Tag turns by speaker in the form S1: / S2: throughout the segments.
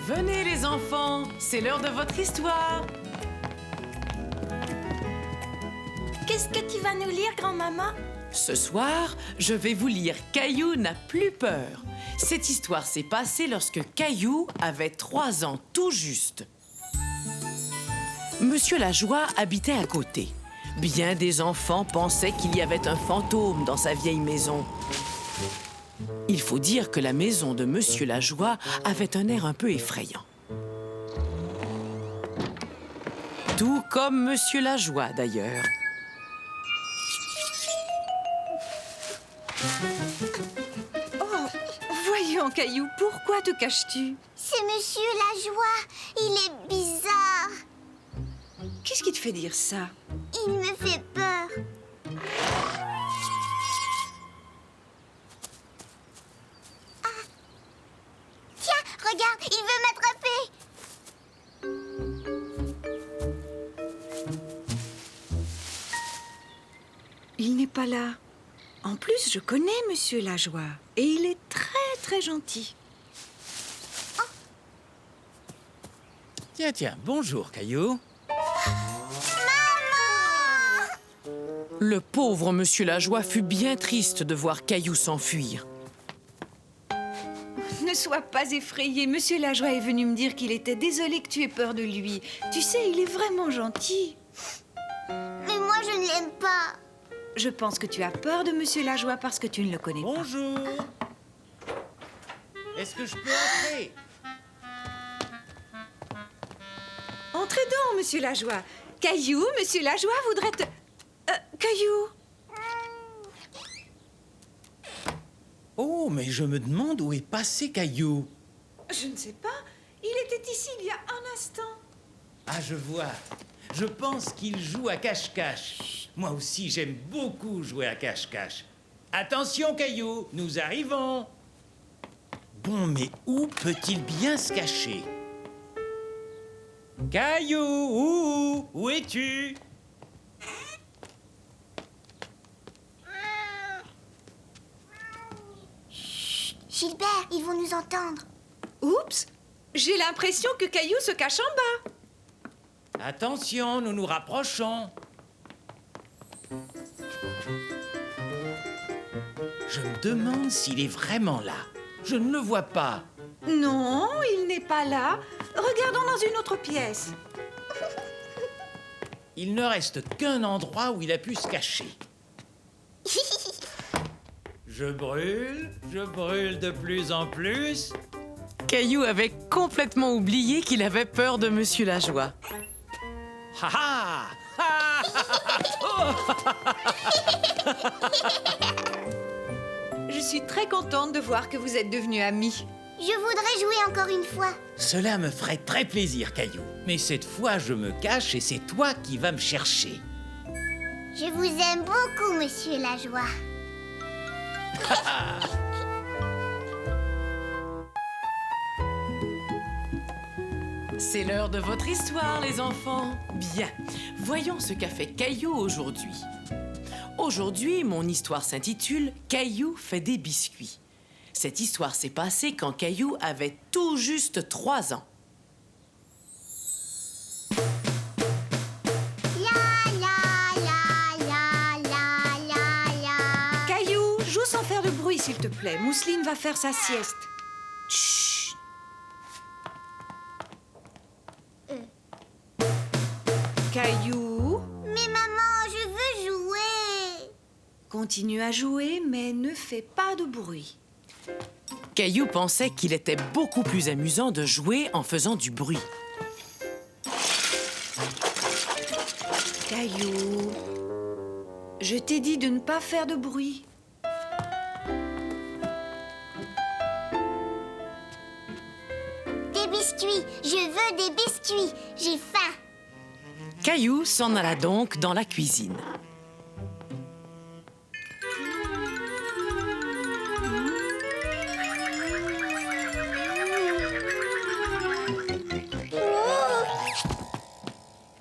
S1: Venez les enfants, c'est l'heure de votre histoire.
S2: Qu'est-ce que tu vas nous lire, grand-maman?
S1: Ce soir, je vais vous lire Caillou n'a plus peur. Cette histoire s'est passée lorsque Caillou avait 3 ans tout juste. Monsieur Lajoie habitait à côté. Bien des enfants pensaient qu'il y avait un fantôme dans sa vieille maison. Il faut dire que la maison de Monsieur Lajoie avait un air un peu effrayant. Tout comme Monsieur Lajoie, d'ailleurs.
S2: Oh, voyons, Caillou, pourquoi te caches-tu?
S3: C'est Monsieur Lajoie. Il est bizarre.
S2: Qu'est-ce qui te fait dire ça?
S3: Il me fait peur. Ah. Tiens, regarde, il veut m'attraper.
S2: Il n'est pas là. En plus, je connais Monsieur Lajoie et il est très gentil.
S4: Tiens, bonjour, Caillou.
S1: Le pauvre Monsieur Lajoie fut bien triste de voir Caillou s'enfuir.
S2: Ne sois pas effrayé. Monsieur Lajoie est venu me dire qu'il était désolé que tu aies peur de lui. Tu sais, il est vraiment gentil.
S3: Mais moi, je ne l'aime pas.
S2: Je pense que tu as peur de Monsieur Lajoie parce que tu ne le connais pas.
S4: Bonjour. Est-ce que je peux entrer?
S2: Entrez donc, Monsieur Lajoie. Caillou, Monsieur Lajoie voudrait te... Caillou.
S4: Oh, mais je me demande où est passé Caillou.
S2: Je ne sais pas. Il était ici il y a un instant.
S4: Ah, je vois. Je pense qu'il joue à cache-cache. Moi aussi, j'aime beaucoup jouer à cache-cache. Attention, Caillou, nous arrivons. Bon, mais où peut-il bien se cacher? Caillou, où es-tu?
S3: Gilbert, ils vont nous entendre.
S2: Oups. J'ai l'impression que Caillou se cache en bas.
S4: Attention, nous nous rapprochons. Je me demande s'il est vraiment là. Je ne le vois pas.
S2: Non, il n'est pas là. Regardons dans une autre pièce.
S4: Il ne reste qu'un endroit où il a pu se cacher. Je brûle de plus en plus.
S1: Caillou avait complètement oublié qu'il avait peur de Monsieur Lajoie.
S4: Ha ha! Ha!
S2: Je suis très contente de voir que vous êtes devenus amis.
S3: Je voudrais jouer encore une fois.
S4: Cela me ferait très plaisir, Caillou. Mais cette fois, je me cache et c'est toi qui vas me chercher.
S3: Je vous aime beaucoup, Monsieur Lajoie.
S1: C'est l'heure de votre histoire, les enfants. Bien, voyons ce qu'a fait Caillou aujourd'hui. Aujourd'hui, mon histoire s'intitule « Caillou fait des biscuits ». Cette histoire s'est passée quand Caillou avait tout juste 3 ans.
S2: Caillou, joue sans faire de bruit, s'il te plaît. Mousseline va faire sa sieste. Chut. Caillou,
S3: Mais maman, je veux jouer.
S2: continue à jouer, mais ne fais pas de bruit.
S1: Caillou pensait qu'il était beaucoup plus amusant de jouer en faisant du bruit.
S2: Caillou, je t'ai dit de ne pas faire de bruit.
S3: Des biscuits. Je veux des biscuits. J'ai faim.
S1: Caillou s'en alla donc dans la cuisine.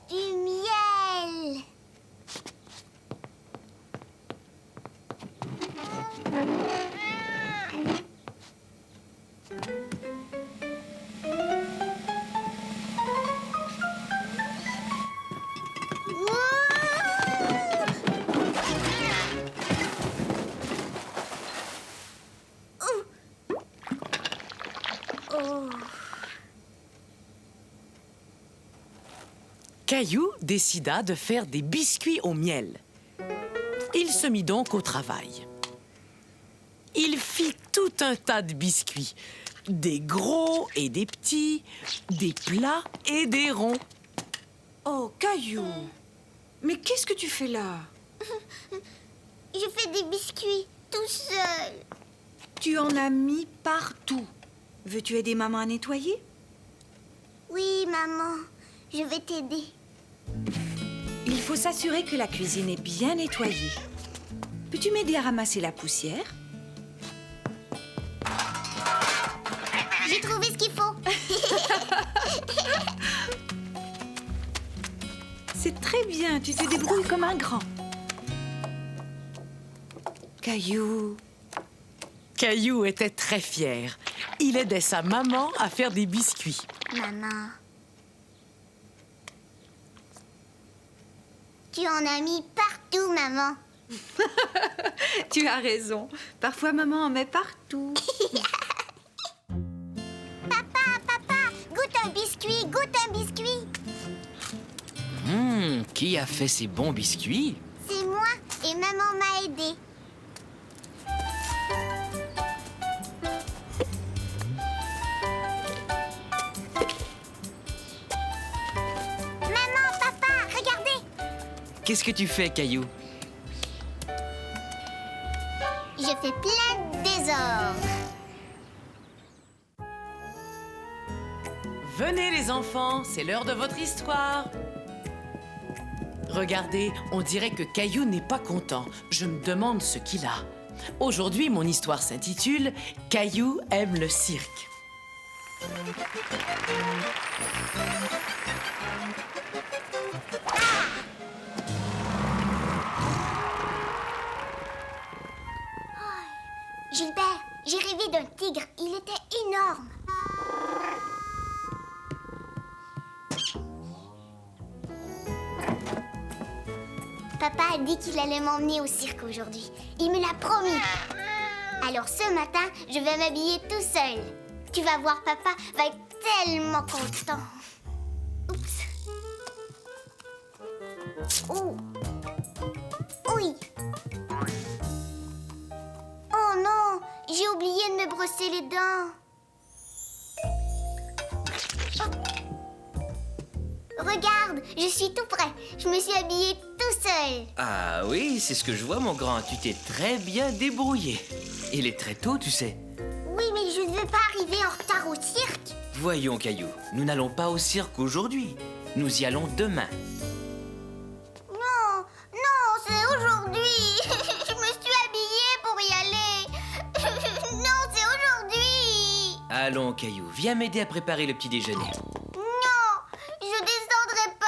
S3: Du miel. Oh.
S1: Caillou décida de faire des biscuits au miel. Il se mit donc au travail. Il fit tout un tas de biscuits, des gros et des petits, des plats et des ronds.
S2: Oh, Caillou, mais qu'est-ce que tu fais là?
S3: Je fais des biscuits tout seul.
S2: Tu en as mis partout. Veux-tu aider maman à nettoyer?
S3: Oui, maman, je vais t'aider.
S2: Il faut s'assurer que la cuisine est bien nettoyée. Peux-tu m'aider à ramasser la poussière?
S3: J'ai trouvé ce qu'il faut.
S2: C'est très bien, tu te débrouilles comme un grand. Caillou,
S1: Caillou était très fier. Il aidait sa maman à faire des biscuits.
S3: Maman. Tu en as mis partout, maman.
S2: tu as raison. Parfois, maman en met partout.
S3: Papa, goûte un biscuit, goûte un biscuit.
S5: Qui a fait ces bons biscuits?
S3: C'est moi et maman m'a aidé. Maman, papa, regardez.
S5: Qu'est-ce que tu fais, Caillou?
S3: Je fais plein de désordre.
S1: Venez les enfants, c'est l'heure de votre histoire. Regardez, on dirait que Caillou n'est pas content. Je me demande ce qu'il a. Aujourd'hui, mon histoire s'intitule « Caillou aime le cirque ».
S3: Gilbert, j'ai rêvé d'un tigre. Il était énorme. Papa a dit qu'il allait m'emmener au cirque aujourd'hui. Il me l'a promis. Alors ce matin, je vais m'habiller tout seul. Tu vas voir, papa va être tellement content. Oups. Oh. Oui. Oh non, j'ai oublié de me brosser les dents. Oh. Regarde, je suis tout prêt. Je me suis habillée tout seul.
S5: Ah oui, c'est ce que je vois, mon grand. Tu t'es très bien débrouillé. Il est très tôt, tu sais.
S3: Oui, mais je ne veux pas arriver en retard au cirque.
S5: Voyons, Caillou, nous n'allons pas au cirque aujourd'hui. Nous y allons demain.
S3: Non, non, c'est aujourd'hui. Je me suis habillée pour y aller. Non, c'est aujourd'hui.
S5: Allons, Caillou, viens m'aider à préparer le petit déjeuner.
S3: Non, je descendrai pas.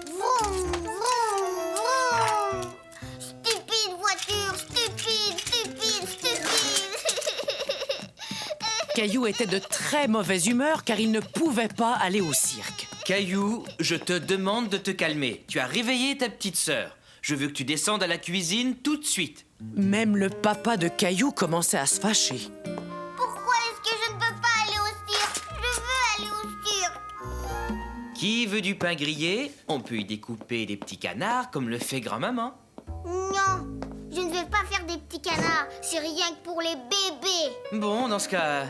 S3: Vroom, vroom, vroom. Stupide voiture, stupide, stupide, stupide.
S1: Caillou était de très mauvaise humeur car il ne pouvait pas aller au cirque.
S5: Caillou, je te demande de te calmer. Tu as réveillé ta petite sœur. Je veux que tu descendes à la cuisine tout de suite.
S1: Même le papa de Caillou commençait à se fâcher.
S3: Pourquoi est-ce que je ne peux pas aller au cirque? Je veux aller au cirque.
S5: Qui veut du pain grillé? On peut y découper des petits canards comme le fait grand-maman.
S3: Non, je ne veux pas faire des petits canards. C'est rien que pour les bébés.
S5: Bon, dans ce cas,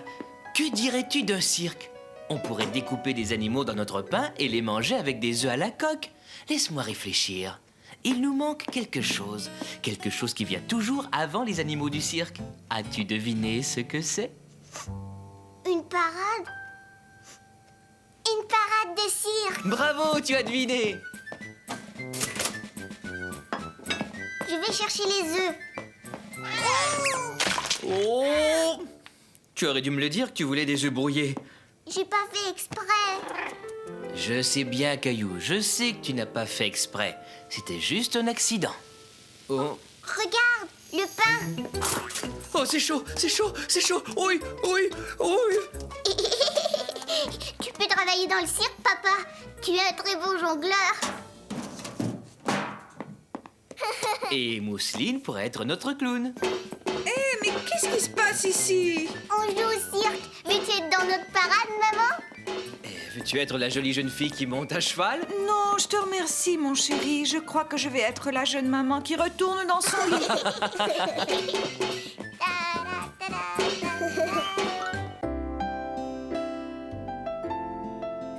S5: que dirais-tu d'un cirque? On pourrait découper des animaux dans notre pain et les manger avec des œufs à la coque. Laisse-moi réfléchir. Il nous manque quelque chose qui vient toujours avant les animaux du cirque. As-tu deviné ce que c'est?
S3: Une parade? Une parade de cirque.
S5: Bravo, tu as deviné!
S3: Je vais chercher les œufs.
S5: Oh! Tu aurais dû me le dire que tu voulais des œufs brouillés.
S3: J'ai pas fait exprès.
S5: Je sais bien, Caillou, je sais que tu n'as pas fait exprès. C'était juste un accident. Oh,
S3: Regarde, le pain.
S5: oh, c'est chaud, c'est chaud, c'est chaud. Oui, oui, oui.
S3: Tu peux travailler dans le cirque, papa. Tu es un très beau jongleur.
S5: Et Mousseline pourrait être notre clown.
S2: Mais qu'est-ce qui se passe ici?
S3: On joue au cirque. Veux-tu aider
S5: Veux-tu être la jolie jeune fille qui monte à cheval?
S2: Non, je te remercie, mon chéri. Je crois que je vais être la jeune maman qui retourne dans son lit.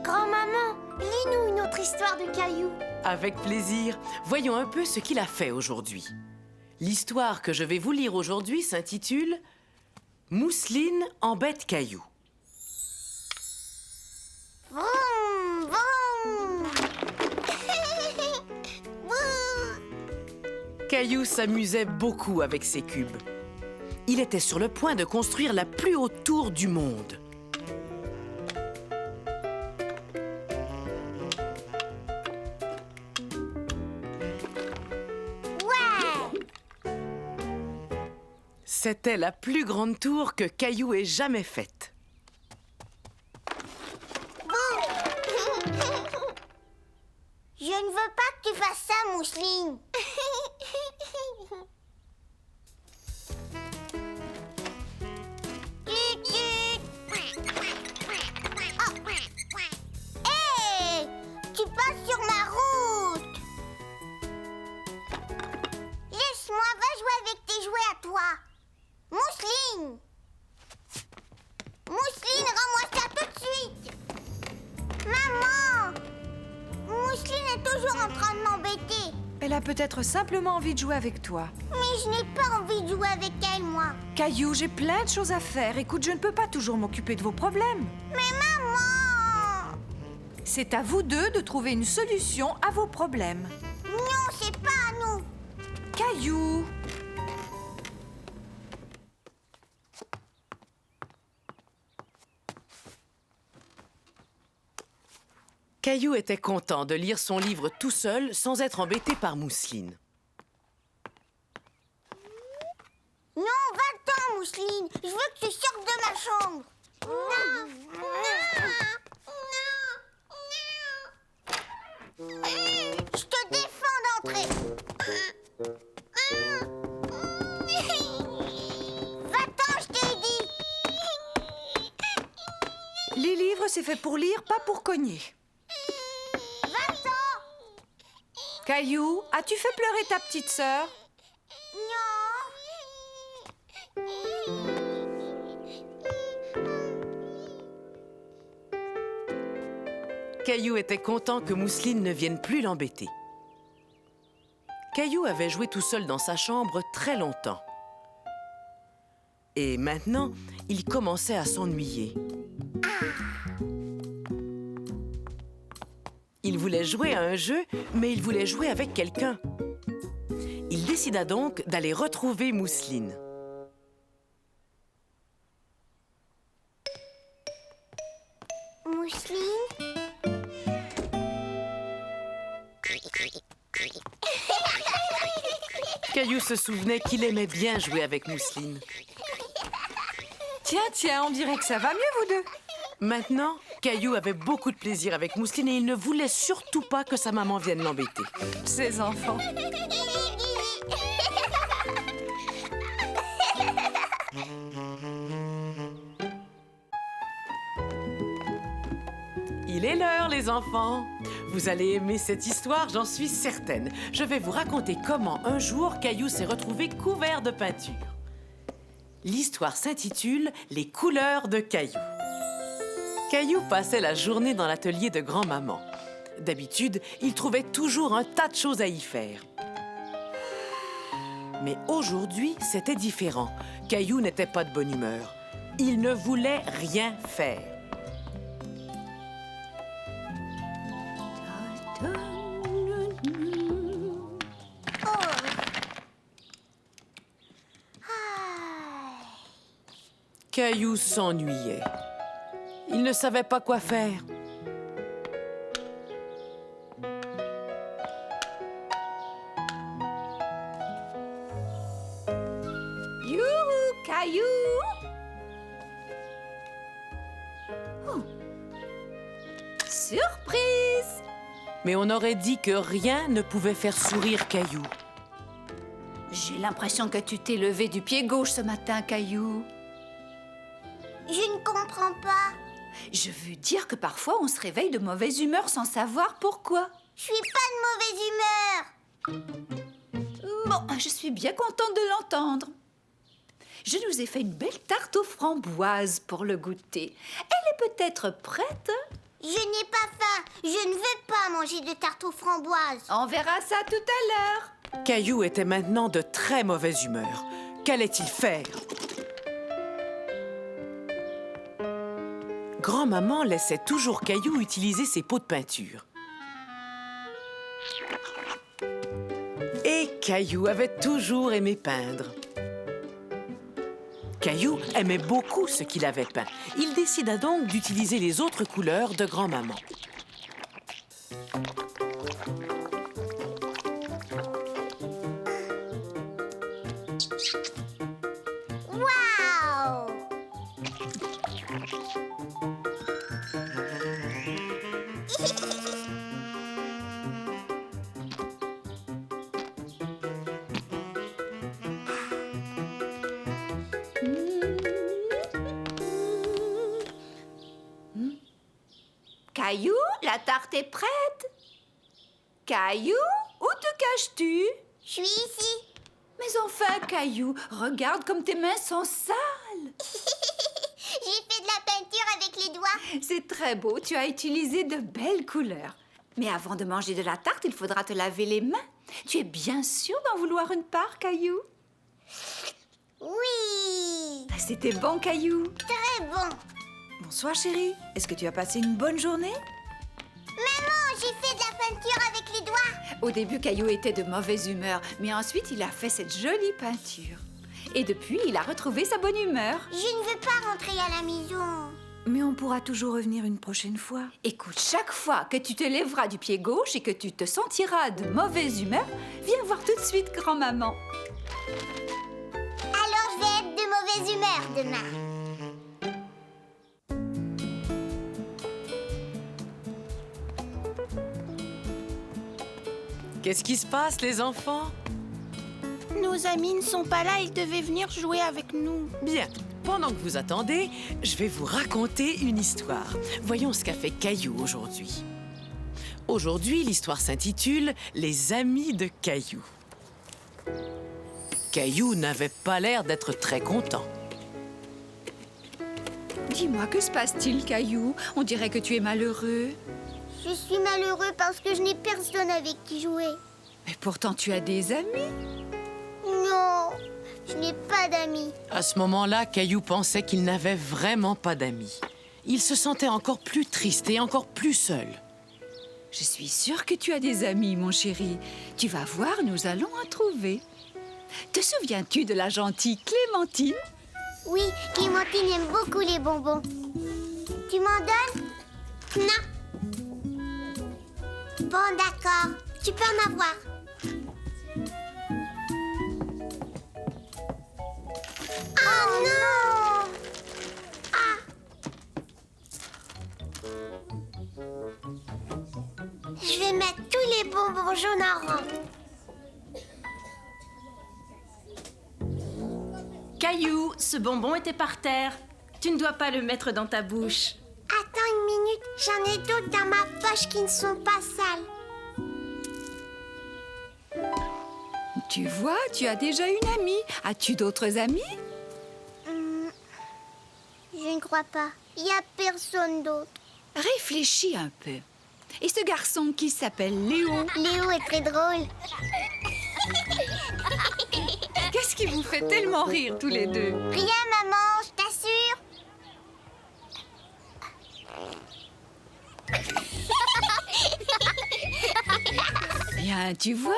S3: Grand-maman, lis-nous une autre histoire de Caillou.
S1: Avec plaisir. Voyons un peu ce qu'il a fait aujourd'hui. L'histoire que je vais vous lire aujourd'hui s'intitule « Mousseline embête Caillou ».
S3: Vroom, vroom. Vroom.
S1: Caillou s'amusait beaucoup avec ses cubes. Il était sur le point de construire la plus haute tour du monde.
S3: Ouais.
S1: C'était la plus grande tour que Caillou ait jamais faite.
S3: Je ne veux pas que tu fasses ça, Mousseline. Hé, tu passes sur ma route. Laisse-moi, va jouer avec tes jouets à toi. Mousseline. Mousseline, rends-moi ça tout de suite. Maman, Mousseline est toujours en train de m'embêter.
S2: Elle a peut-être simplement envie de jouer avec toi.
S3: Mais je n'ai pas envie de jouer avec elle, moi.
S2: Caillou, j'ai plein de choses à faire. Écoute, je ne peux pas toujours m'occuper de vos problèmes.
S3: Mais maman!
S2: C'est à vous deux de trouver une solution à vos problèmes.
S3: Non, c'est pas à nous.
S2: Caillou!
S1: Caillou était content de lire son livre tout seul sans être embêté par Mousseline.
S3: Non, va-t'en, Mousseline. Je veux que tu sortes de ma chambre. Non, non, non. Je te défends d'entrer. Va-t'en, je t'ai dit.
S2: Les livres, c'est fait pour lire, pas pour cogner.
S3: Va-t'en.
S2: Caillou, as-tu fait pleurer ta petite sœur?
S1: Caillou était content que Mousseline ne vienne plus l'embêter. Caillou avait joué tout seul dans sa chambre très longtemps. Et maintenant, il commençait à s'ennuyer. Il voulait jouer à un jeu, mais il voulait jouer avec quelqu'un. Il décida donc d'aller retrouver Mousseline.
S3: Mousseline?
S1: Caillou se souvenait qu'il aimait bien jouer avec Mousseline.
S2: Tiens, tiens, on dirait que ça va mieux, vous deux.
S1: Maintenant, Caillou avait beaucoup de plaisir avec Mousseline et il ne voulait surtout pas que sa maman vienne l'embêter.
S2: Ces enfants.
S1: Il est l'heure, les enfants. Vous allez aimer cette histoire, j'en suis certaine. Je vais vous raconter comment un jour Caillou s'est retrouvé couvert de peinture. L'histoire s'intitule « Les couleurs de Caillou ». Caillou passait la journée dans l'atelier de grand-maman. D'habitude, il trouvait toujours un tas de choses à y faire. Mais aujourd'hui, c'était différent. Caillou n'était pas de bonne humeur. Il ne voulait rien faire. Caillou s'ennuyait. Il ne savait pas quoi faire.
S2: Youhou, Caillou! Oh. Surprise!
S1: Mais on aurait dit que rien ne pouvait faire sourire Caillou.
S2: J'ai l'impression que tu t'es levé du pied gauche ce matin, Caillou.
S3: Je ne comprends pas.
S2: Je veux dire que parfois on se réveille de mauvaise humeur sans savoir pourquoi.
S3: Je suis pas de mauvaise humeur.
S2: Bon, je suis bien contente de l'entendre. Je nous ai fait une belle tarte aux framboises pour le goûter. Elle est peut-être prête?
S3: Je n'ai pas faim. Je ne veux pas manger de tarte aux framboises.
S2: On verra ça tout à l'heure.
S1: Caillou était maintenant de très mauvaise humeur. Qu'allait-il faire? Grand-maman laissait toujours Caillou utiliser ses pots de peinture. Et Caillou avait toujours aimé peindre. Caillou aimait beaucoup ce qu'il avait peint. Il décida donc d'utiliser les autres couleurs de grand-maman.
S3: Waouh!
S2: Caillou, la tarte est prête. Caillou, où te caches-tu?
S3: Je suis ici.
S2: Mais enfin, Caillou, regarde comme tes mains sont sales.
S3: J'ai fait de la peinture avec les doigts.
S2: C'est très beau, tu as utilisé de belles couleurs. Mais avant de manger de la tarte, il faudra te laver les mains. Tu es bien sûr d'en vouloir une part, Caillou?
S3: Oui.
S2: C'était bon, Caillou.
S3: Très bon.
S2: Bonsoir, chérie. Est-ce que tu as passé une bonne journée?
S3: Maman, j'ai fait de la peinture avec les doigts.
S2: Au début, Caillou était de mauvaise humeur, mais ensuite, il a fait cette jolie peinture. Et depuis, il a retrouvé sa bonne humeur.
S3: Je ne veux pas rentrer à la maison.
S2: Mais on pourra toujours revenir une prochaine fois. Écoute, chaque fois que tu te lèveras du pied gauche et que tu te sentiras de mauvaise humeur, viens voir tout de suite grand-maman.
S3: Alors je vais être de mauvaise humeur demain.
S1: Qu'est-ce qui se passe, les enfants?
S6: Nos amis ne sont pas là, ils devaient venir jouer avec nous.
S1: Bien, pendant que vous attendez, je vais vous raconter une histoire. Voyons ce qu'a fait Caillou aujourd'hui. Aujourd'hui, l'histoire s'intitule « Les amis de Caillou ». Caillou n'avait pas l'air d'être très content.
S2: Dis-moi, que se passe-t-il, Caillou? On dirait que tu es malheureux.
S3: Je suis malheureux parce que je n'ai personne avec qui jouer.
S2: Mais pourtant, tu as des amis.
S3: Non, je n'ai pas d'amis.
S1: À ce moment-là, Caillou pensait qu'il n'avait vraiment pas d'amis. Il se sentait encore plus triste et encore plus seul.
S2: Je suis sûre que tu as des amis, mon chéri. Tu vas voir, nous allons en trouver. Te souviens-tu de la gentille Clémentine?
S3: Oui, Clémentine aime beaucoup les bonbons. Tu m'en donnes? Non. Bon, d'accord. Tu peux en avoir. Oh non! Je vais mettre tous les bonbons jaunes en rang.
S6: Caillou, ce bonbon était par terre. Tu ne dois pas le mettre dans ta bouche.
S3: Attends une minute, j'en ai d'autres dans ma poche qui ne sont pas sales.
S2: Tu vois, tu as déjà une amie. As-tu d'autres amis?
S3: Je ne crois pas. Il n'y a personne d'autre.
S2: Réfléchis un peu. Et ce garçon qui s'appelle Léo,
S3: Léo est très drôle.
S2: qu'est-ce qui vous fait tellement rire tous les deux?
S3: Rien, maman, je t'assure.
S2: Bien, tu vois,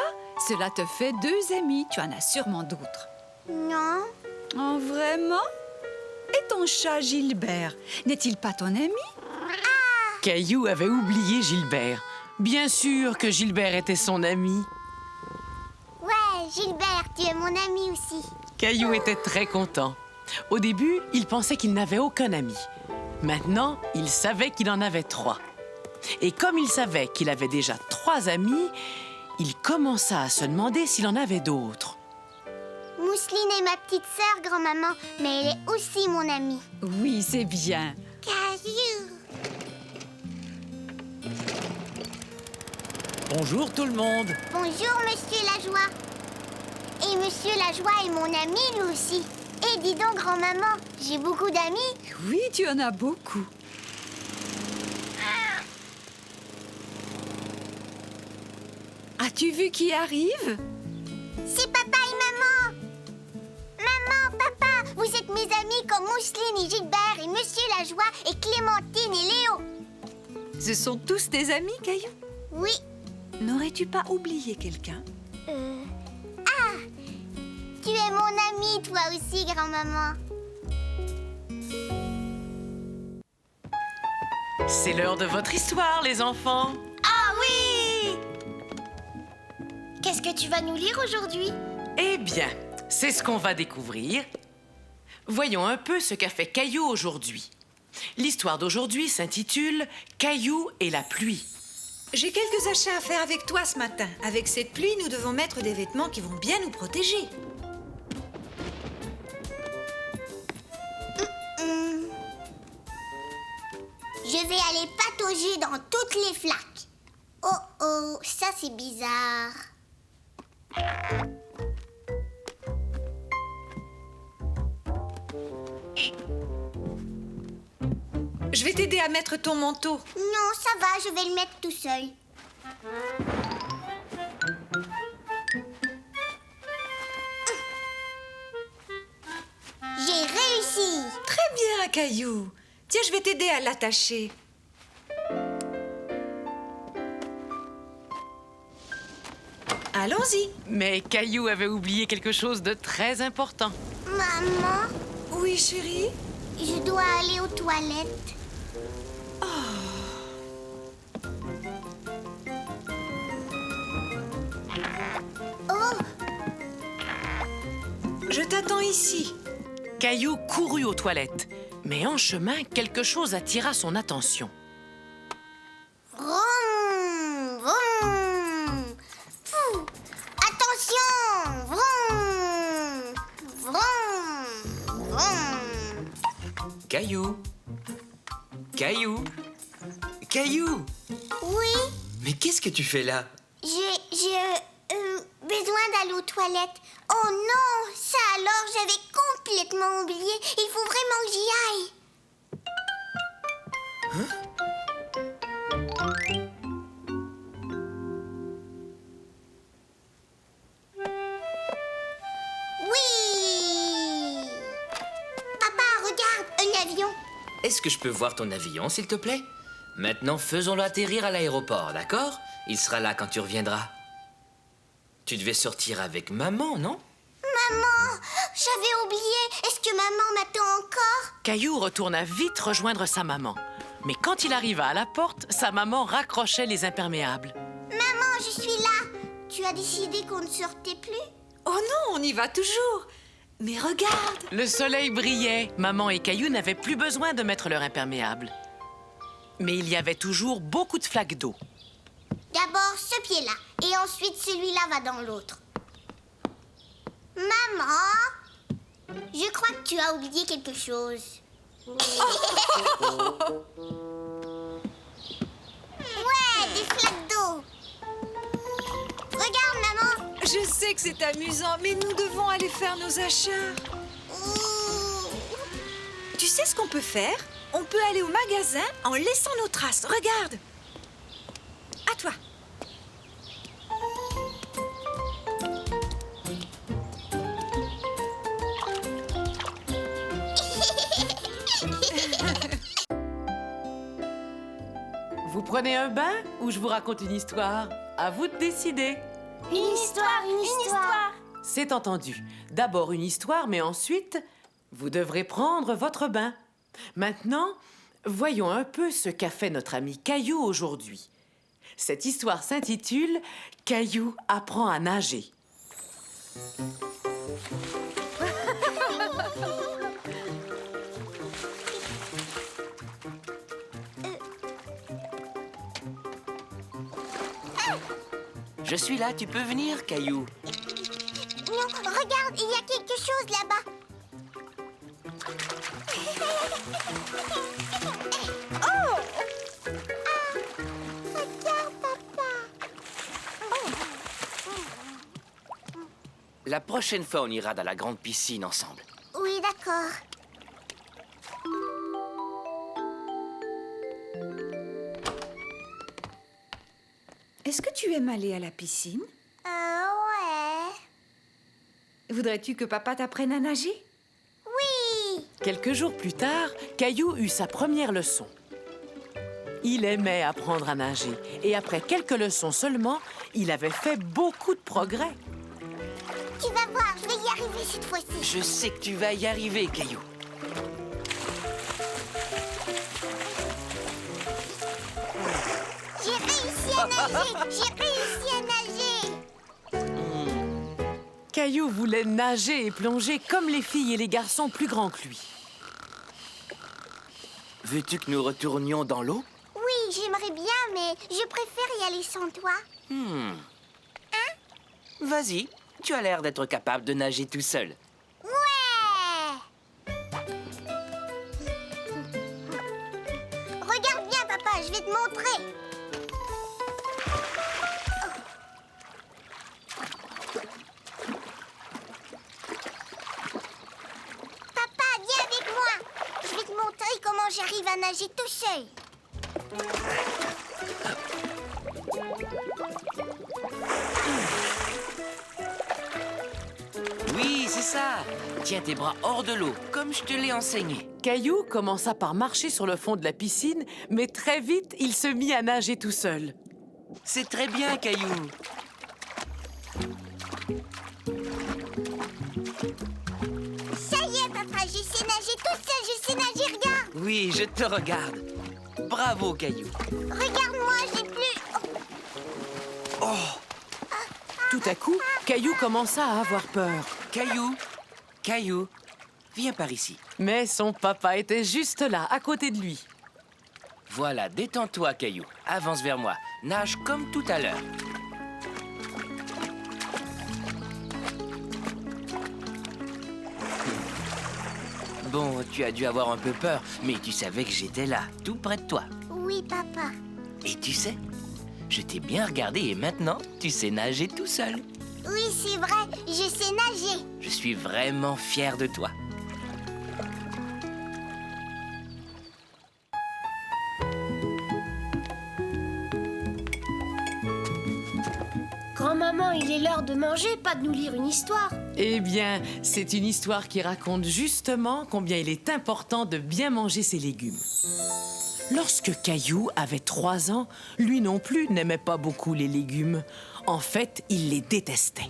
S2: cela te fait deux amis. Tu en as sûrement d'autres.
S3: Non,
S2: Oh, vraiment? Et ton chat Gilbert, n'est-il pas ton ami?
S1: Caillou avait oublié Gilbert. Bien sûr que Gilbert était son ami.
S3: ouais, Gilbert, tu es mon ami aussi.
S1: Caillou était très content. Au début, il pensait qu'il n'avait aucun ami. Maintenant, il savait qu'il en avait 3. Et comme il savait qu'il avait déjà 3 amis, il commença à se demander s'il en avait d'autres.
S3: Mousseline est ma petite sœur, grand-maman, mais elle est aussi mon amie.
S2: Oui, c'est bien.
S3: Caillou.
S4: Bonjour tout le monde.
S3: Bonjour, Monsieur Lajoie. Et Monsieur Lajoie est mon ami, lui aussi. Et dis donc, grand-maman, j'ai beaucoup d'amis.
S2: Oui, tu en as beaucoup. As-tu vu qui arrive?
S3: C'est papa et maman. Maman, papa, vous êtes mes amis comme Mousseline et Gilbert et Monsieur Lajoie et Clémentine et Léo.
S2: Ce sont tous tes amis, Caillou?
S3: Oui.
S2: N'aurais-tu pas oublié quelqu'un?
S3: Ah, tu es mon ami, toi aussi, grand-maman.
S1: C'est l'heure de votre histoire, les enfants.
S3: Ah oui! Qu'est-ce que tu vas nous lire aujourd'hui?
S1: Eh bien, c'est ce qu'on va découvrir. Voyons un peu ce qu'a fait Caillou aujourd'hui. L'histoire d'aujourd'hui s'intitule « Caillou et la pluie ».
S7: J'ai quelques achats à faire avec toi ce matin. Avec cette pluie, nous devons mettre des vêtements qui vont bien nous protéger.
S3: Je vais aller patauger dans toutes les flaques. Oh oh, ça c'est bizarre.
S7: Je vais t'aider à mettre ton manteau.
S3: Non, ça va, je vais le mettre tout seul. J'ai réussi.
S7: Très bien, Caillou. Tiens, je vais t'aider à l'attacher. Allons-y.
S1: Mais Caillou avait oublié quelque chose de très important.
S3: Maman,
S7: Oui, chérie?
S3: je dois aller aux toilettes. Oh,
S7: Je t'attends ici.
S1: Caillou courut aux toilettes, mais en chemin, quelque chose attira son attention.
S3: vroom, vroom. Fou. Attention, vroom, vroom, vroom.
S5: Caillou. Caillou. Caillou.
S3: Oui,
S5: Mais qu'est-ce que tu fais là?
S3: j'ai besoin d'aller aux toilettes. Oh non, ça alors, j'avais complètement oublié. Il faut vraiment que j'y aille. Oui. Papa, regarde, un avion.
S5: Est-ce que je peux voir ton avion, s'il te plaît? Maintenant, faisons-le atterrir à l'aéroport, d'accord? Il sera là quand tu reviendras. Tu devais sortir avec maman, non?
S3: Maman, j'avais oublié. Est-ce que maman m'attend encore?
S1: Caillou retourna vite rejoindre sa maman. Mais quand il arriva à la porte, sa maman raccrochait les imperméables.
S3: Maman, je suis là. Tu as décidé qu'on ne sortait plus?
S7: Oh non, on y va toujours. Mais regarde.
S1: Le soleil brillait. Maman et Caillou n'avaient plus besoin de mettre leur imperméable. Mais il y avait toujours beaucoup de flaques d'eau.
S3: D'abord ce pied-là, et ensuite celui-là va dans l'autre. Maman, je crois que tu as oublié quelque chose. Ouais, des flaques d'eau. Regarde, maman.
S7: Je sais que c'est amusant, mais nous devons aller faire nos achats.
S3: Ouh.
S7: Tu sais ce qu'on peut faire? On peut aller au magasin en laissant nos traces. Regarde. À toi.
S1: Vous prenez un bain ou je vous raconte une histoire? À vous de décider.
S3: Une histoire, une histoire.
S1: C'est entendu. D'abord une histoire, mais ensuite, vous devrez prendre votre bain. Maintenant, voyons un peu ce qu'a fait notre ami Caillou aujourd'hui. Cette histoire s'intitule « Caillou apprend à nager ».
S5: Je suis là, tu peux venir, Caillou.
S3: Non, regarde, il y a quelque chose là-bas. Oh! Ah, regarde, papa.
S5: La prochaine fois, on ira dans la grande piscine ensemble.
S3: Oui, d'accord.
S2: Est-ce que tu aimes aller à la piscine?
S3: Ouais.
S2: Voudrais-tu que papa t'apprenne à nager?
S3: Oui.
S1: Quelques jours plus tard, Caillou eut sa première leçon. Il aimait apprendre à nager et après quelques leçons seulement, il avait fait beaucoup de progrès.
S3: Tu vas voir, je vais y arriver cette fois-ci.
S5: Je sais que tu vas y arriver, Caillou.
S3: J'ai réussi à nager. J'ai réussi à nager.
S1: Caillou voulait nager et plonger comme les filles et les garçons plus grands que lui.
S5: Veux-tu que nous retournions dans l'eau?
S3: Oui, j'aimerais bien, mais je préfère y aller sans toi.
S5: Vas-y, tu as l'air d'être capable de nager tout seul.
S3: Ouais. Regarde bien, papa, je vais te montrer. Papa, viens avec moi. Je vais te montrer comment j'arrive à nager tout seul.
S5: Oui, c'est ça. Tiens tes bras hors de l'eau, comme je te l'ai enseigné.
S1: Caillou commença par marcher sur le fond de la piscine, mais très vite, il se mit à nager tout seul.
S5: C'est très bien, Caillou.
S3: Ça y est, papa, je sais nager tout seul, je sais nager, regarde.
S5: Oui, je te regarde. Bravo, Caillou.
S3: Regarde-moi, j'ai plus...
S1: Tout à coup, Caillou commença à avoir peur.
S5: Caillou, viens par ici.
S1: Mais son papa était juste là, à côté de lui.
S5: Voilà, détends-toi, Caillou. Avance vers moi. Nage comme tout à l'heure. Bon, tu as dû avoir un peu peur, mais tu savais que j'étais là, tout près de toi.
S3: Oui, papa.
S5: Et tu sais, je t'ai bien regardé et maintenant, tu sais nager tout seul.
S3: Oui, c'est vrai, je sais nager.
S5: Je suis vraiment fier de toi.
S8: Grand-maman, il est l'heure de manger, pas de nous lire une histoire.
S1: Eh bien, c'est une histoire qui raconte justement combien il est important de bien manger ses légumes. Lorsque Caillou avait 3 ans, lui non plus n'aimait pas beaucoup les légumes. En fait, il les détestait.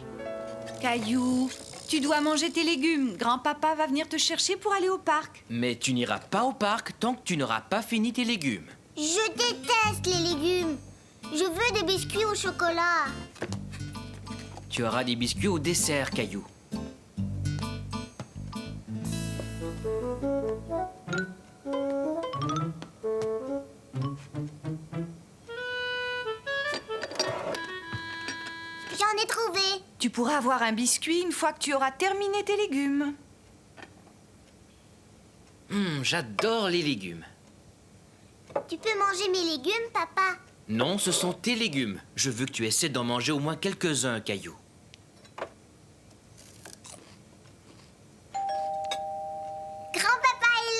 S2: Caillou, tu dois manger tes légumes. Grand-papa va venir te chercher pour aller au parc.
S5: Mais tu n'iras pas au parc tant que tu n'auras pas fini tes légumes.
S3: Je déteste les légumes. Je veux des biscuits au chocolat.
S5: Tu auras des biscuits au dessert, Caillou.
S3: J'en ai trouvé.
S2: Tu pourras avoir un biscuit une fois que tu auras terminé tes légumes.
S5: J'adore les légumes.
S3: Tu peux manger mes légumes, papa?
S5: Non, ce sont tes légumes. Je veux que tu essaies d'en manger au moins quelques-uns, Caillou.
S3: Grand-papa est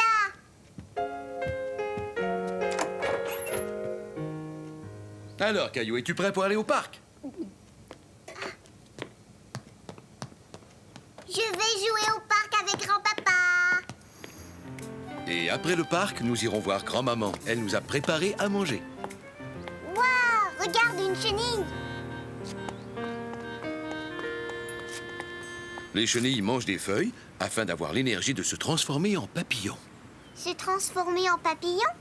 S3: là.
S9: Alors, Caillou, es-tu prêt pour aller au parc?
S3: Je vais jouer au parc avec grand-papa.
S9: Et après le parc, nous irons voir grand-maman. Elle nous a préparé à manger.
S3: Waouh, regarde une chenille.
S9: Les chenilles mangent des feuilles afin d'avoir l'énergie de se transformer en papillon.
S3: Se transformer en papillon?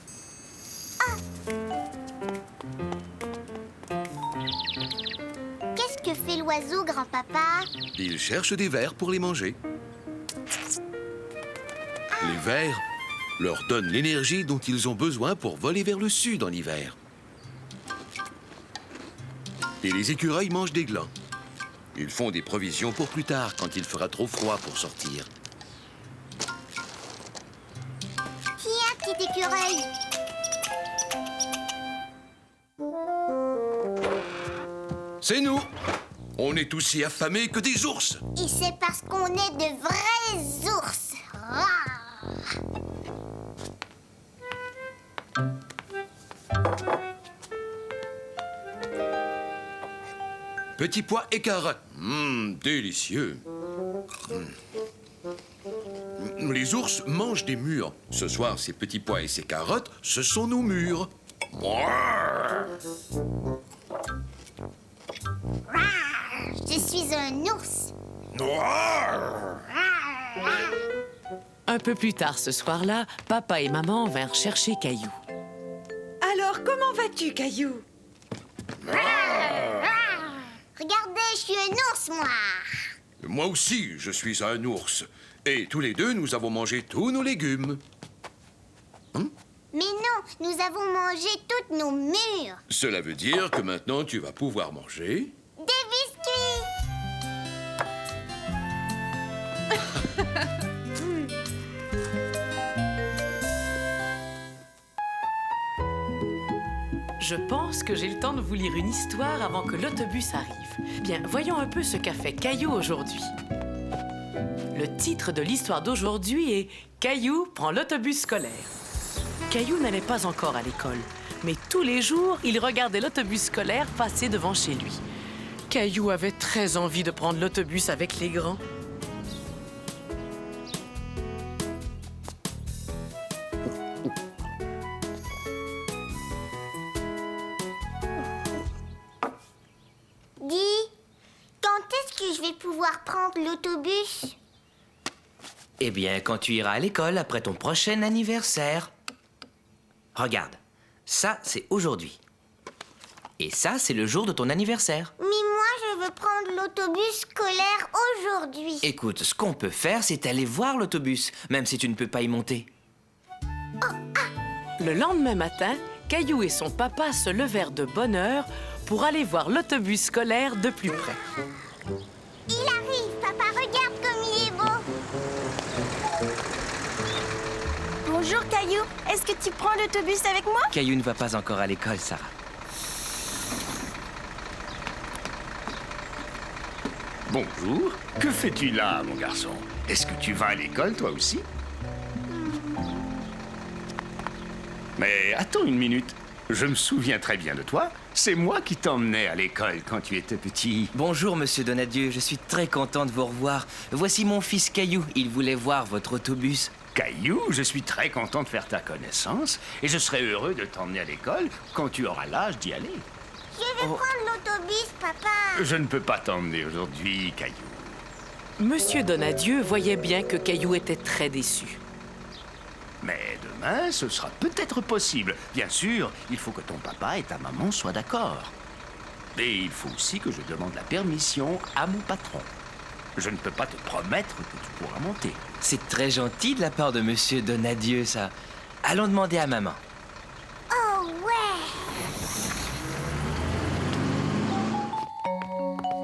S3: Qu'est-ce que fait l'oiseau, grand-papa?
S9: Ils cherchent des vers pour les manger. Les vers leur donnent l'énergie dont ils ont besoin pour voler vers le sud en hiver. Et les écureuils mangent des glands. Ils font des provisions pour plus tard, quand il fera trop froid pour sortir.
S3: Tiens, petit écureuil.
S9: C'est nous! On est aussi affamés que des ours.
S3: Et c'est parce qu'on est de vrais ours. Rah.
S9: Petits pois et carottes. Délicieux. Les ours mangent des mûres. Ce soir, ces petits pois et ces carottes, ce sont nos mûres.
S3: Rah. Je suis un ours.
S1: Un peu plus tard ce soir-là, papa et maman vinrent chercher Caillou.
S7: Alors, comment vas-tu, Caillou?
S3: Regardez, je suis un ours, moi.
S9: Moi aussi, je suis un ours. Et tous les deux, nous avons mangé tous nos légumes.
S3: Mais non, nous avons mangé toutes nos mûres.
S9: Cela veut dire que maintenant, tu vas pouvoir manger...
S3: Des biscuits.
S1: Je pense que j'ai le temps de vous lire une histoire avant que l'autobus arrive. Bien, voyons un peu ce qu'a fait Caillou aujourd'hui. Le titre de l'histoire d'aujourd'hui est « Caillou prend l'autobus scolaire ». Caillou n'allait pas encore à l'école, mais tous les jours, il regardait l'autobus scolaire passer devant chez lui. Caillou avait très envie de prendre l'autobus avec les grands.
S3: Dis, quand est-ce que je vais pouvoir prendre l'autobus?
S5: Eh bien, quand tu iras à l'école après ton prochain anniversaire. Regarde, ça, c'est aujourd'hui. Et ça, c'est le jour de ton anniversaire.
S3: Mais moi, je veux prendre l'autobus scolaire aujourd'hui.
S5: Écoute, ce qu'on peut faire, c'est aller voir l'autobus, même si tu ne peux pas y monter.
S1: Le lendemain matin, Caillou et son papa se levèrent de bonne heure pour aller voir l'autobus scolaire de plus près.
S3: Il arrive, papa, regarde comme il est beau.
S8: Bonjour Caillou, est-ce que tu prends l'autobus avec moi?
S5: Caillou ne va pas encore à l'école, Sarah.
S10: Bonjour. Que fais-tu là, mon garçon? Est-ce que tu vas à l'école, toi aussi? Mais attends une minute. Je me souviens très bien de toi. C'est moi qui t'emmenais à l'école quand tu étais petit.
S5: Bonjour, monsieur Donadieu. Je suis très content de vous revoir. Voici mon fils Caillou. Il voulait voir votre autobus.
S10: Caillou, je suis très content de faire ta connaissance et je serai heureux de t'emmener à l'école quand tu auras l'âge d'y aller.
S3: Je vais prendre l'autobus, papa.
S10: Je ne peux pas t'emmener aujourd'hui, Caillou.
S1: Monsieur Donadieu voyait bien que Caillou était très déçu.
S10: Mais demain, ce sera peut-être possible. Bien sûr, il faut que ton papa et ta maman soient d'accord. Et il faut aussi que je demande la permission à mon patron. Je ne peux pas te promettre que tu pourras monter.
S5: C'est très gentil de la part de monsieur Donadieu, ça. Allons demander à maman.
S3: Oh, ouais.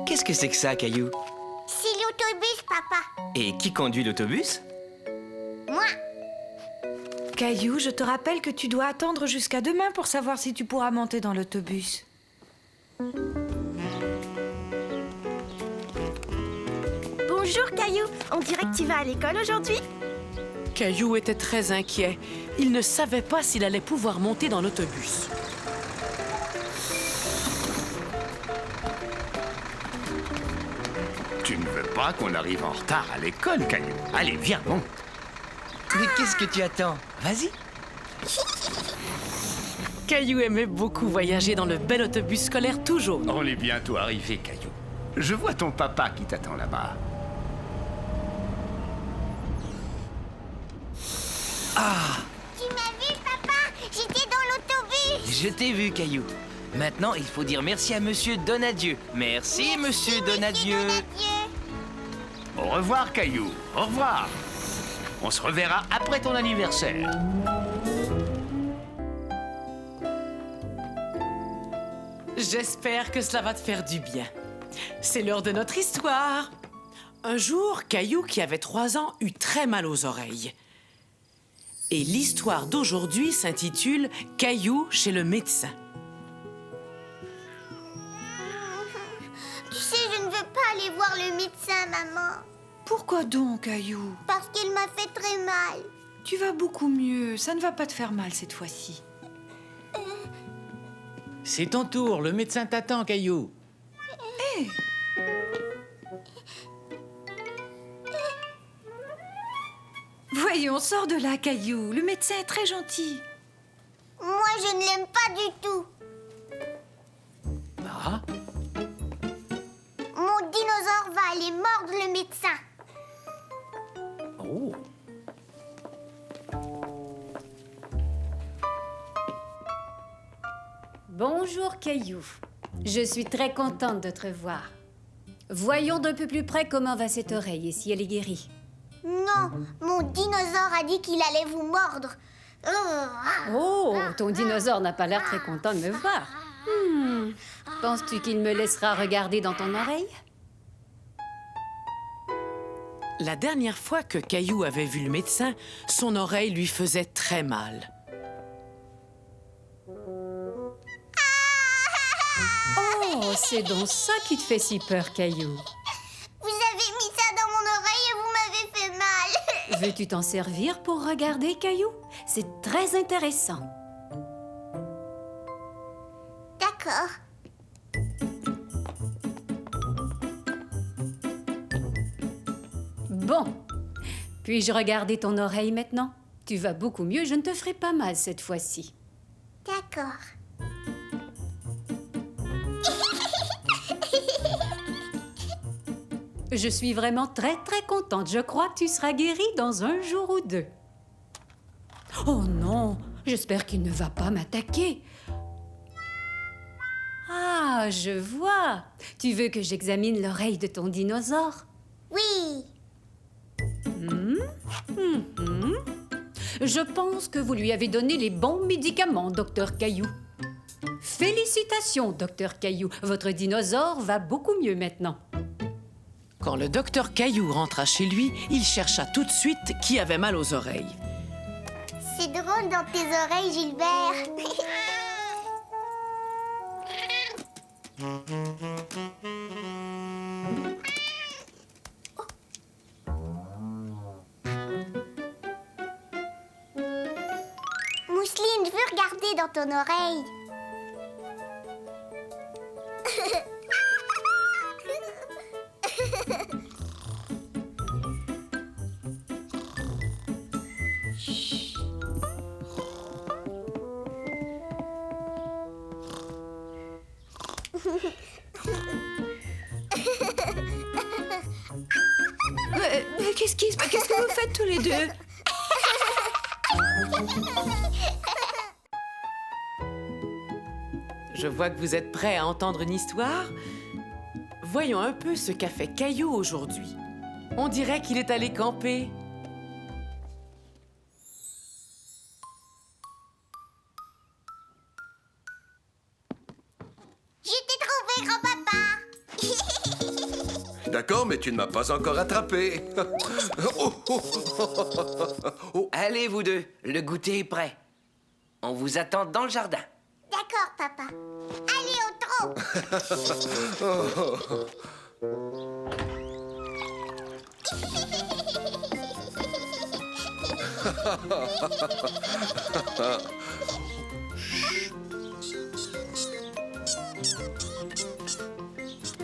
S5: Qu'est-ce que c'est que ça, Caillou?
S3: C'est l'autobus, papa.
S5: Et qui conduit l'autobus?
S3: Moi.
S7: Caillou, je te rappelle que tu dois attendre jusqu'à demain pour savoir si tu pourras monter dans l'autobus.
S8: Bonjour Caillou, on dirait que tu vas à l'école aujourd'hui?
S1: Caillou était très inquiet. Il ne savait pas s'il allait pouvoir monter dans l'autobus.
S10: Tu ne veux pas qu'on arrive en retard à l'école, Caillou. Allez, viens, monte.
S5: Mais qu'est-ce que tu attends? Vas-y.
S1: Caillou aimait beaucoup voyager dans le bel autobus scolaire tout jaune.
S10: On est bientôt arrivé, Caillou. Je vois ton papa qui t'attend là-bas.
S5: Ah!
S3: Tu m'as vu, papa? J'étais dans l'autobus.
S5: Je t'ai vu, Caillou. Maintenant, il faut dire merci à monsieur Donadieu. Merci, monsieur Donadieu.
S10: Au revoir, Caillou. Au revoir. On se reverra après ton anniversaire.
S1: J'espère que cela va te faire du bien. C'est l'heure de notre histoire. Un jour, Caillou, qui avait 3 ans, eut très mal aux oreilles. Et l'histoire d'aujourd'hui s'intitule « Caillou chez le médecin ».
S3: Tu sais, je ne médecin, maman.
S7: Pourquoi donc, Caillou?
S3: Parce qu'il m'a fait très mal.
S7: Tu vas beaucoup mieux. Ça ne va pas te faire mal cette fois-ci.
S4: C'est ton tour, le médecin t'attend, Caillou.
S7: Hé! Voyons, sors de là, Caillou. Le médecin est très gentil.
S3: Moi, je ne l'aime pas du tout.
S4: Ah,
S3: Mon dinosaure va aller mordre le médecin.
S4: oh.
S11: Bonjour Caillou. Je suis très contente de te revoir. Voyons d'un peu plus près comment va cette oreille et si elle est guérie.
S3: Non, mon dinosaure a dit qu'il allait vous mordre.
S11: Oh, ton dinosaure n'a pas l'air très content de me voir. Penses-tu qu'il me laissera regarder dans ton oreille?
S1: La dernière fois que Caillou avait vu le médecin, son oreille lui faisait très mal.
S11: Oh, c'est donc ça qui te fait si peur, Caillou.
S3: Vous avez mis ça dans mon oreille et vous m'avez fait mal.
S11: Veux-tu t'en servir pour regarder, Caillou? C'est très intéressant.
S3: D'accord.
S11: Bon. Puis-je regarder ton oreille maintenant? Tu vas beaucoup mieux, je ne te ferai pas mal cette fois-ci.
S3: D'accord.
S11: Je suis vraiment très contente. Je crois que tu seras guérie dans un jour ou deux. Oh non, j'espère qu'il ne va pas m'attaquer. Ah, je vois. Tu veux que j'examine l'oreille de ton dinosaure?
S3: Oui.
S11: Je pense que vous lui avez donné les bons médicaments, Docteur Caillou. Félicitations, Docteur Caillou. Votre dinosaure va beaucoup mieux maintenant.
S1: Quand le docteur Caillou rentra chez lui, il chercha tout de suite qui avait mal aux oreilles.
S3: C'est drôle dans tes oreilles, Gilbert. Mousseline, je veux regarder dans ton oreille.
S7: Qu'est-ce que vous faites tous les deux?
S1: Je vois que vous êtes prêts à entendre une histoire. Voyons un peu ce qu'a fait Caillou aujourd'hui. On dirait qu'il est allé camper.
S3: Je t'ai trouvé, grand-papa.
S9: D'accord, mais tu ne m'as pas encore attrapé.
S5: Allez, vous deux, le goûter est prêt. On vous attend dans le jardin.
S3: D'accord, papa. Allez, au trot.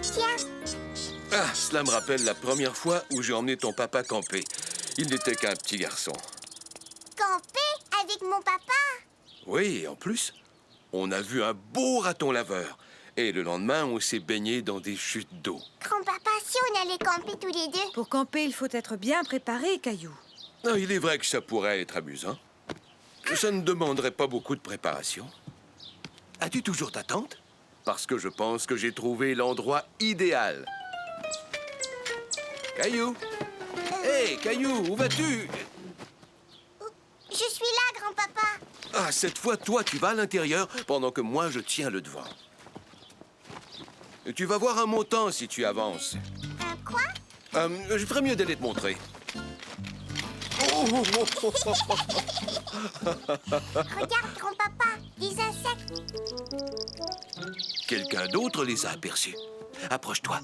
S3: Tiens.
S9: Ah, cela me rappelle la première fois où j'ai emmené ton papa camper. Il n'était qu'un petit garçon.
S3: Camper avec mon papa?
S9: Oui, et en plus, on a vu un beau raton laveur. Et le lendemain, on s'est baigné dans des chutes d'eau.
S3: Grand-papa, si on allait camper tous les deux?
S7: Pour camper, il faut être bien préparé, Caillou.
S9: Ah, il est vrai que ça pourrait être amusant. Ça ne demanderait pas beaucoup de préparation. As-tu toujours ta tente? Parce que je pense que j'ai trouvé l'endroit idéal. Caillou! Hé, Caillou, où vas-tu?
S3: Je suis là, grand-papa.
S9: Ah, cette fois, toi, tu vas à l'intérieur pendant que moi, je tiens le devant. Tu vas voir un montant si tu avances.
S3: Quoi?
S9: Je ferais mieux d'aller te montrer.
S3: Regarde, grand-papa, des insectes.
S9: Quelqu'un d'autre les a aperçus. Approche-toi.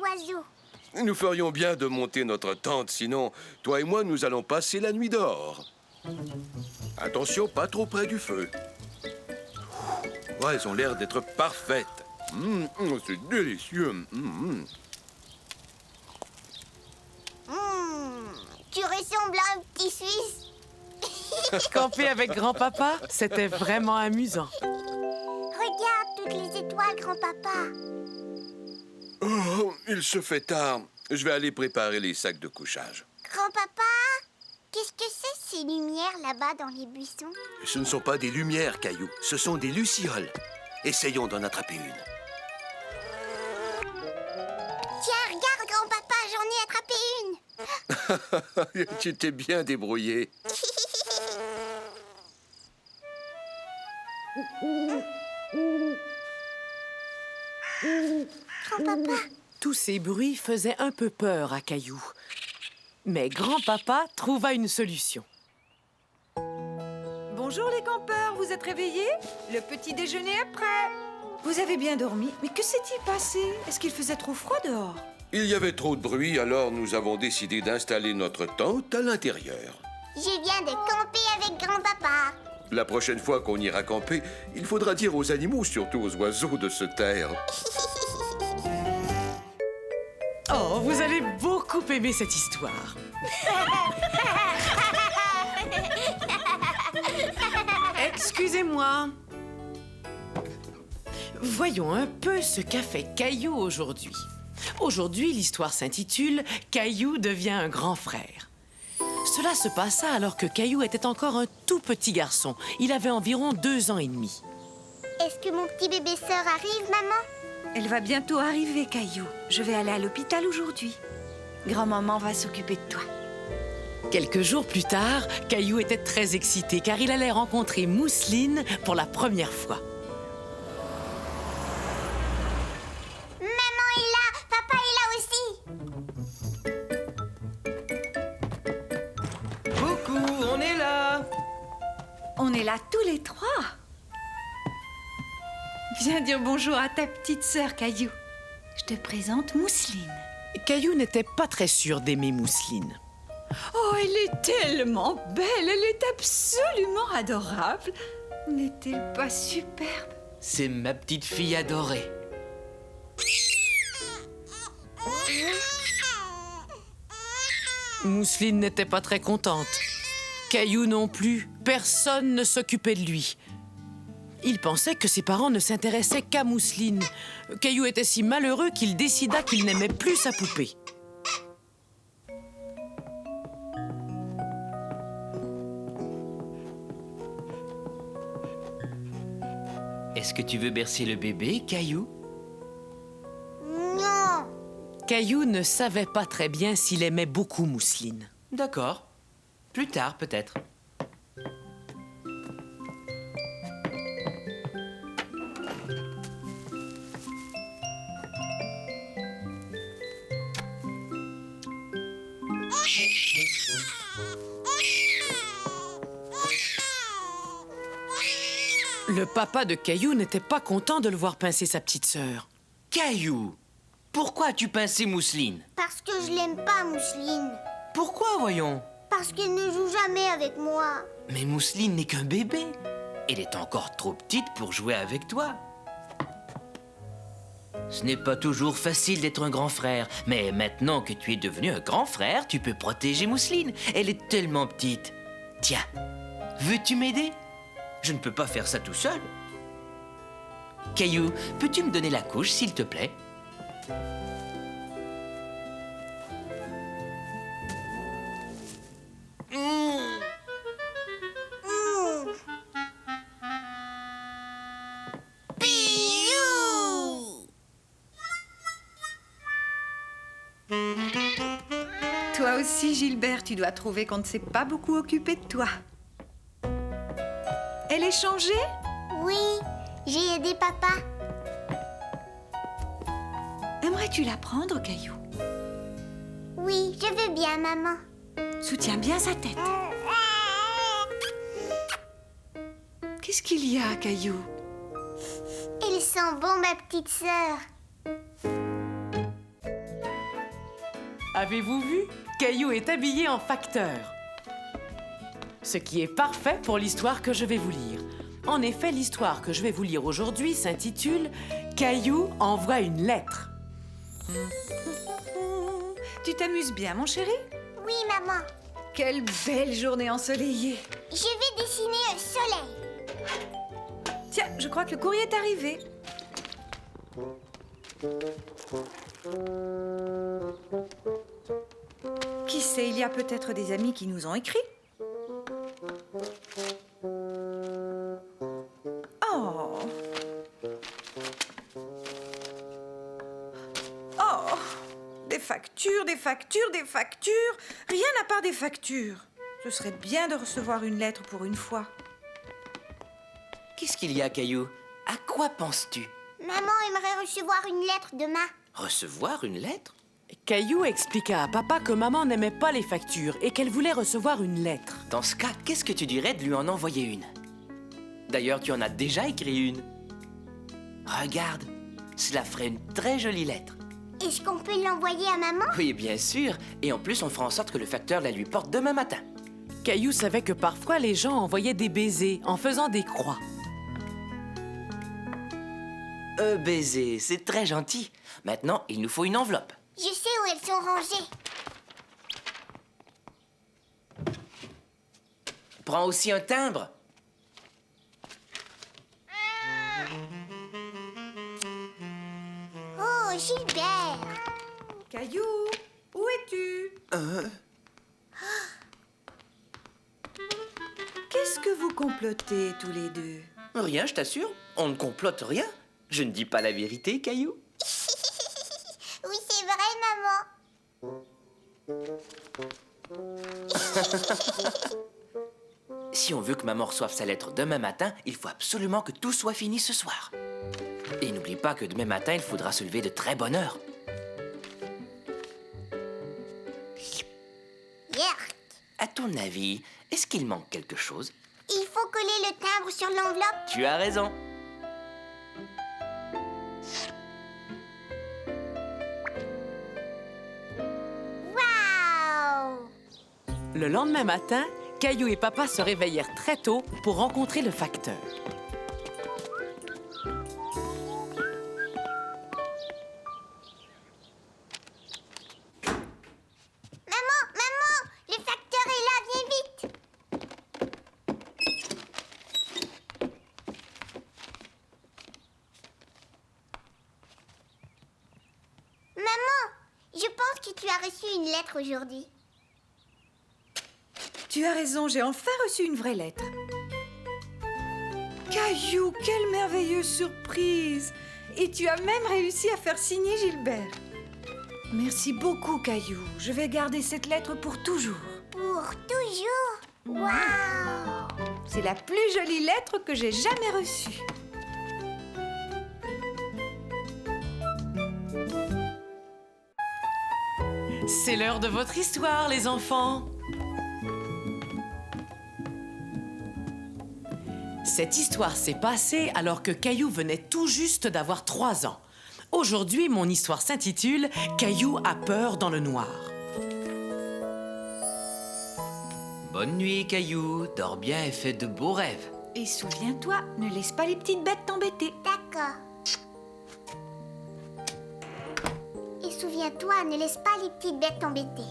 S3: oiseaux.
S9: Nous ferions bien de monter notre tente, sinon, toi et moi, nous allons passer la nuit dehors. Attention, pas trop près du feu. Ouais, elles ont l'air d'être parfaites. C'est délicieux.
S3: Tu ressembles à un petit Suisse.
S1: Camper avec grand-papa, c'était vraiment amusant.
S3: Regarde toutes les étoiles, grand-papa.
S9: Oh, il se fait tard. Je vais aller préparer les sacs de couchage.
S3: Grand-papa, qu'est-ce que c'est ces lumières là-bas dans les buissons?
S9: Ce ne sont pas des lumières, Caillou. Ce sont des lucioles. Essayons d'en attraper une.
S3: Tiens, regarde, grand-papa, j'en ai attrapé une.
S9: Tu t'es bien débrouillé.
S3: Grand-papa.
S1: Tous ces bruits faisaient un peu peur à Caillou. Mais grand-papa trouva une solution.
S2: Bonjour les campeurs, vous êtes réveillés? Le petit déjeuner est prêt. Vous avez bien dormi? Mais que s'est-il passé? Est-ce qu'il faisait trop froid dehors?
S9: Il y avait trop de bruit, alors nous avons décidé d'installer notre tente à l'intérieur.
S3: Je viens de camper avec grand-papa.
S9: La prochaine fois qu'on ira camper, il faudra dire aux animaux, surtout aux oiseaux, de se taire.
S1: Oh, vous allez beaucoup aimer cette histoire. Excusez-moi. Voyons un peu ce qu'a fait Caillou aujourd'hui. Aujourd'hui, l'histoire s'intitule « Caillou devient un grand frère ». Cela se passa alors que Caillou était encore un tout petit garçon. Il avait environ 2 ans et demi.
S3: Est-ce que mon petit bébé sœur arrive, maman?
S2: Elle va bientôt arriver, Caillou. Je vais aller à l'hôpital aujourd'hui. Grand-maman va s'occuper de toi.
S1: Quelques jours plus tard, Caillou était très excité car il allait rencontrer Mousseline pour la première fois.
S3: Maman est là, papa est là aussi.
S5: Coucou, on est là.
S2: On est là tous les 3. Viens dire bonjour à ta petite sœur, Caillou. Je te présente Mousseline.
S1: Caillou n'était pas très sûr d'aimer Mousseline.
S2: Oh, elle est tellement belle, elle est absolument adorable. N'est-elle pas superbe?
S5: C'est ma petite fille adorée.
S1: Mousseline n'était pas très contente. Caillou non plus. Personne ne s'occupait de lui. Il pensait que ses parents ne s'intéressaient qu'à Mousseline. Caillou était si malheureux qu'il décida qu'il n'aimait plus sa poupée.
S5: Est-ce que tu veux bercer le bébé, Caillou?
S3: Non.
S1: Caillou ne savait pas très bien s'il aimait beaucoup Mousseline.
S5: D'accord. Plus tard, peut-être.
S1: Le papa de Caillou n'était pas content de le voir pincer sa petite sœur.
S5: Caillou, pourquoi as-tu pincé Mousseline?
S3: Parce que je l'aime pas, Mousseline.
S5: Pourquoi, voyons?
S3: Parce qu'elle ne joue jamais avec moi.
S5: Mais Mousseline n'est qu'un bébé. Elle est encore trop petite pour jouer avec toi. Ce n'est pas toujours facile d'être un grand frère, mais maintenant que tu es devenu un grand frère, tu peux protéger Mousseline. Elle est tellement petite. Tiens, veux-tu m'aider? Je ne peux pas faire ça tout seul. Caillou, peux-tu me donner la couche, s'il te plaît?
S2: Toi aussi, Gilbert, tu dois trouver qu'on ne s'est pas beaucoup occupé de toi. Elle est changée?
S3: Oui, j'ai aidé papa.
S2: Aimerais-tu la prendre, Caillou?
S3: Oui, je veux bien, maman.
S2: Soutiens bien sa tête. Qu'est-ce qu'il y a, Caillou?
S3: Il sent bon, ma petite sœur.
S1: Avez-vous vu? Caillou est habillé en facteur. Ce qui est parfait pour l'histoire que je vais vous lire. En effet, l'histoire que je vais vous lire aujourd'hui s'intitule « Caillou envoie une lettre ».
S2: Tu t'amuses bien, mon chéri?
S3: Oui, maman.
S2: Quelle belle journée ensoleillée.
S3: Je vais dessiner un soleil.
S2: Tiens, je crois que le courrier est arrivé. Qui sait, il y a peut-être des amis qui nous ont écrit. Oh! Oh! Des factures, des factures, des factures. Rien à part des factures. Ce serait bien de recevoir une lettre pour une fois.
S5: Qu'est-ce qu'il y a, Caillou? À quoi penses-tu?
S3: Maman aimerait recevoir une lettre demain.
S5: Recevoir une lettre?
S1: Caillou expliqua à papa que maman n'aimait pas les factures et qu'elle voulait recevoir une lettre.
S5: Dans ce cas, qu'est-ce que tu dirais de lui en envoyer une? D'ailleurs, tu en as déjà écrit une. Regarde, cela ferait une très jolie lettre.
S3: Est-ce qu'on peut l'envoyer à maman?
S5: Oui, bien sûr. Et en plus, on fera en sorte que le facteur la lui porte demain matin.
S1: Caillou savait que parfois les gens envoyaient des baisers en faisant des croix.
S5: Baiser, c'est très gentil. Maintenant, il nous faut une enveloppe.
S3: Je sais où elles sont rangées.
S5: Prends aussi un timbre.
S3: Oh, Gilbert!
S2: Caillou, où es-tu? Qu'est-ce que vous complotez tous les deux?
S5: Rien, je t'assure. On ne complote rien. Je ne dis pas la vérité, Caillou.
S3: Oui, c'est vrai, maman.
S5: Si on veut que maman reçoive sa lettre demain matin, il faut absolument que tout soit fini ce soir. Et n'oublie pas que demain matin, il faudra se lever de très bonne heure.
S3: Yerk.
S5: À ton avis, est-ce qu'il manque quelque chose?
S3: Il faut coller le timbre sur l'enveloppe.
S5: Tu as raison.
S3: Waouh!
S1: Le lendemain matin, Caillou et papa se réveillèrent très tôt pour rencontrer le facteur.
S3: Maman, le facteur est là, viens vite. Maman, je pense que tu as reçu une lettre aujourd'hui.
S2: Tu as raison, j'ai enfin reçu une vraie lettre. Caillou, quelle merveilleuse surprise! Et tu as même réussi à faire signer Gilbert. Merci beaucoup, Caillou. Je vais garder cette lettre pour toujours.
S3: Pour toujours? Waouh!
S2: C'est la plus jolie lettre que j'ai jamais reçue.
S1: C'est l'heure de votre histoire, les enfants. Cette histoire s'est passée alors que Caillou venait tout juste d'avoir 3 ans. Aujourd'hui, mon histoire s'intitule « Caillou a peur dans le noir ».
S5: Bonne nuit, Caillou. Dors bien et fais de beaux rêves.
S2: Et souviens-toi, ne laisse pas les petites bêtes t'embêter.
S3: D'accord. Et souviens-toi, ne laisse pas les petites bêtes t'embêter.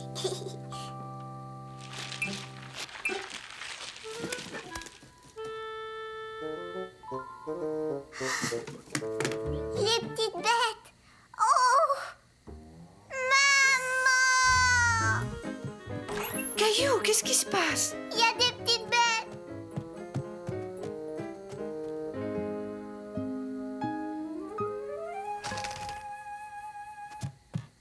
S3: Les petites bêtes. Oh! Maman!
S2: Caillou, qu'est-ce qui se passe?
S3: Il y a des petites bêtes.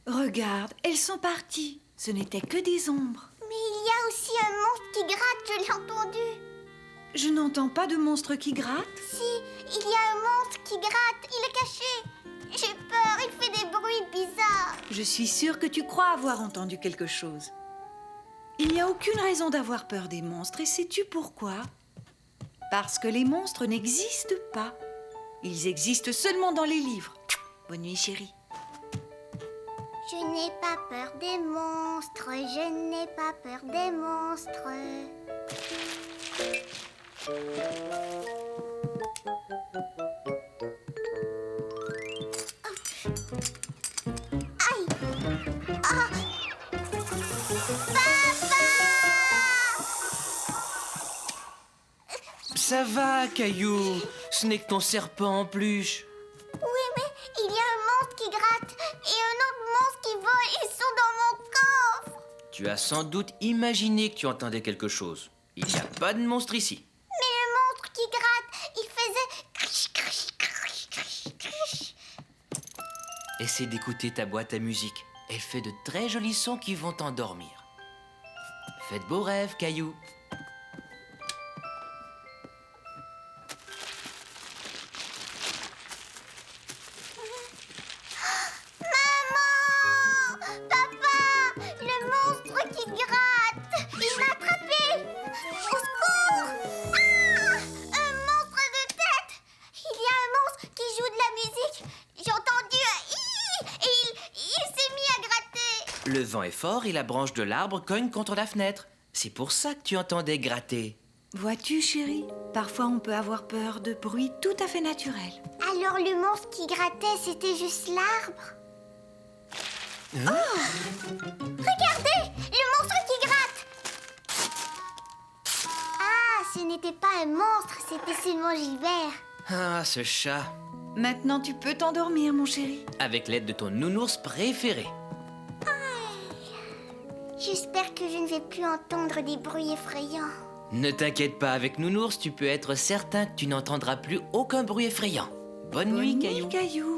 S2: Regarde, elles sont parties. Ce n'étaient que des ombres.
S3: Mais il y a aussi un monstre qui gratte, je l'ai entendu.
S2: Je n'entends pas de monstre qui gratte.
S3: Si, il y a un monstre qui gratte, il est caché. J'ai peur, il fait des bruits bizarres.
S2: Je suis sûre que tu crois avoir entendu quelque chose. Il n'y a aucune raison d'avoir peur des monstres, et sais-tu pourquoi? Parce que les monstres n'existent pas. Ils existent seulement dans les livres. Bonne nuit, chérie.
S3: Je n'ai pas peur des monstres, je n'ai pas peur des monstres. Aïe! Ah! Papa!
S5: Ça va, Caillou. Ce n'est que ton serpent en peluche.
S3: Oui, mais il y a un monstre qui gratte et un autre monstre qui vole. Ils sont dans mon coffre.
S5: Tu as sans doute imaginé que tu entendais quelque chose. Il n'y a pas de monstre ici.
S3: Mais le monstre qui gratte, il faisait crish, crish, crish, crish, crish.
S5: Essaie d'écouter ta boîte à musique. Elle fait de très jolis sons qui vont t'endormir. Fais de beaux rêves, Caillou.
S3: Maman! Papa! Le monstre qui gratte! Il m'a attrapé! Au secours! Ah! Un monstre de tête! Il y a un monstre qui joue de la musique! J'ai entendu un hi! Et il s'est mis à gratter!
S5: Le vent est fort et la branche de l'arbre cogne contre la fenêtre. C'est pour ça que tu entendais gratter.
S2: Vois-tu, chérie, parfois on peut avoir peur de bruits tout à fait naturels.
S3: Alors le monstre qui grattait, c'était juste l'arbre? Oh! Regardez! Le monstre qui gratte! Ah, ce n'était pas un monstre, c'était seulement Gilbert.
S5: Ah, ce chat.
S2: Maintenant, tu peux t'endormir, mon chéri.
S5: Avec l'aide de ton nounours préféré.
S3: J'espère que je ne vais plus entendre des bruits effrayants.
S5: Ne t'inquiète pas, avec nounours, tu peux être certain que tu n'entendras plus aucun bruit effrayant. Bonne nuit, Caillou.
S2: Caillou.